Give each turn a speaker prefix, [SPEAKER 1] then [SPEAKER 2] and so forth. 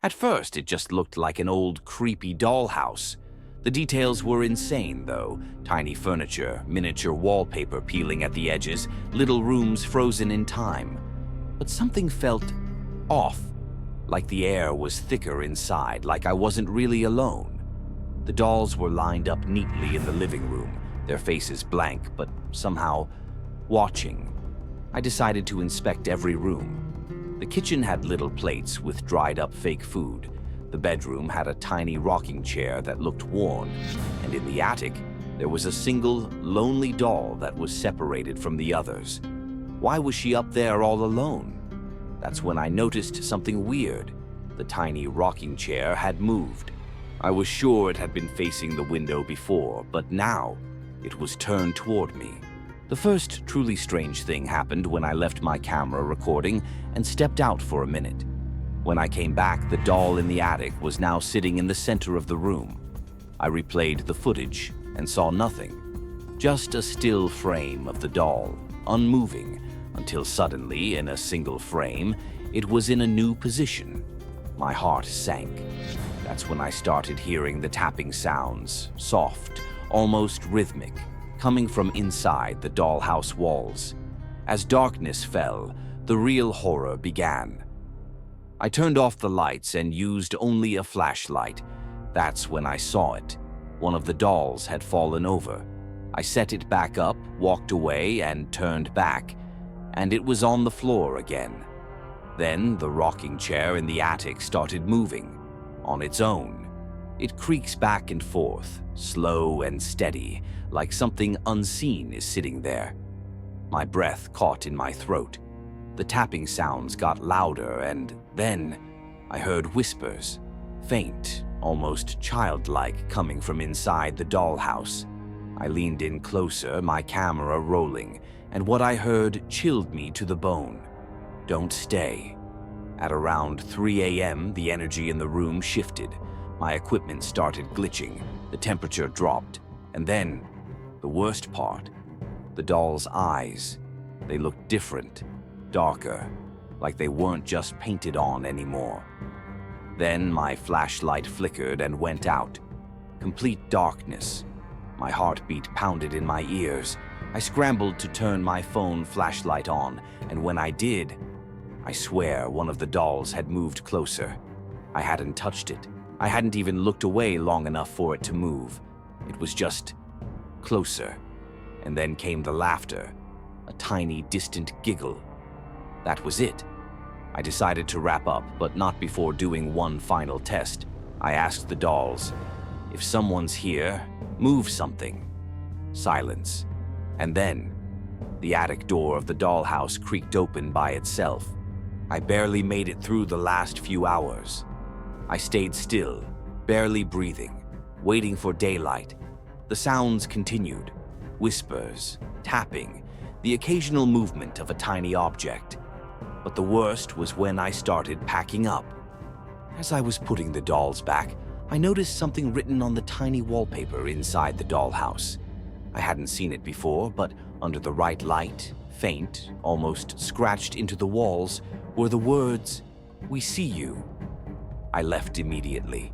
[SPEAKER 1] At first, it just looked like an old, creepy dollhouse. The details were insane, though. Tiny furniture, miniature wallpaper peeling at the edges, little rooms frozen in time. But something felt off, like the air was thicker inside, like I wasn't really alone. The dolls were lined up neatly in the living room, their faces blank, but somehow watching. I decided to inspect every room. The kitchen had little plates with dried-up fake food. The bedroom had a tiny rocking chair that looked worn, and in the attic, there was a single, lonely doll that was separated from the others. Why was she up there all alone? That's when I noticed something weird. The tiny rocking chair had moved. I was sure it had been facing the window before, but now it was turned toward me. The first truly strange thing happened when I left my camera recording and stepped out for a minute. When I came back, the doll in the attic was now sitting in the center of the room. I replayed the footage and saw nothing. Just a still frame of the doll, unmoving, until suddenly, in a single frame, it was in a new position. My heart sank. That's when I started hearing the tapping sounds, soft, almost rhythmic, coming from inside the dollhouse walls. As darkness fell, the real horror began. I turned off the lights and used only a flashlight. That's when I saw it. One of the dolls had fallen over. I set it back up, walked away, and turned back, and it was on the floor again. Then the rocking chair in the attic started moving, on its own. It creaks back and forth, slow and steady, like something unseen is sitting there. My breath caught in my throat. The tapping sounds got louder, and then I heard whispers, faint, almost childlike, coming from inside the dollhouse. I leaned in closer, my camera rolling, and what I heard chilled me to the bone. Don't stay. At around 3 a.m., the energy in the room shifted. My equipment started glitching, the temperature dropped, and then, the worst part, the doll's eyes. They looked different, darker, like they weren't just painted on anymore. Then my flashlight flickered and went out. Complete darkness. My heartbeat pounded in my ears. I scrambled to turn my phone flashlight on, and when I did, I swear one of the dolls had moved closer. I hadn't touched it. I hadn't even looked away long enough for it to move. It was just closer. And then came the laughter, a tiny, distant giggle. That was it. I decided to wrap up, but not before doing one final test. I asked the dolls, if someone's here, move something. Silence. And then, the attic door of the dollhouse creaked open by itself. I barely made it through the last few hours. I stayed still, barely breathing, waiting for daylight. The sounds continued. Whispers, tapping, the occasional movement of a tiny object. But the worst was when I started packing up. As I was putting the dolls back, I noticed something written on the tiny wallpaper inside the dollhouse. I hadn't seen it before, but under the right light, faint, almost scratched into the walls, were the words, "We see you." I left immediately.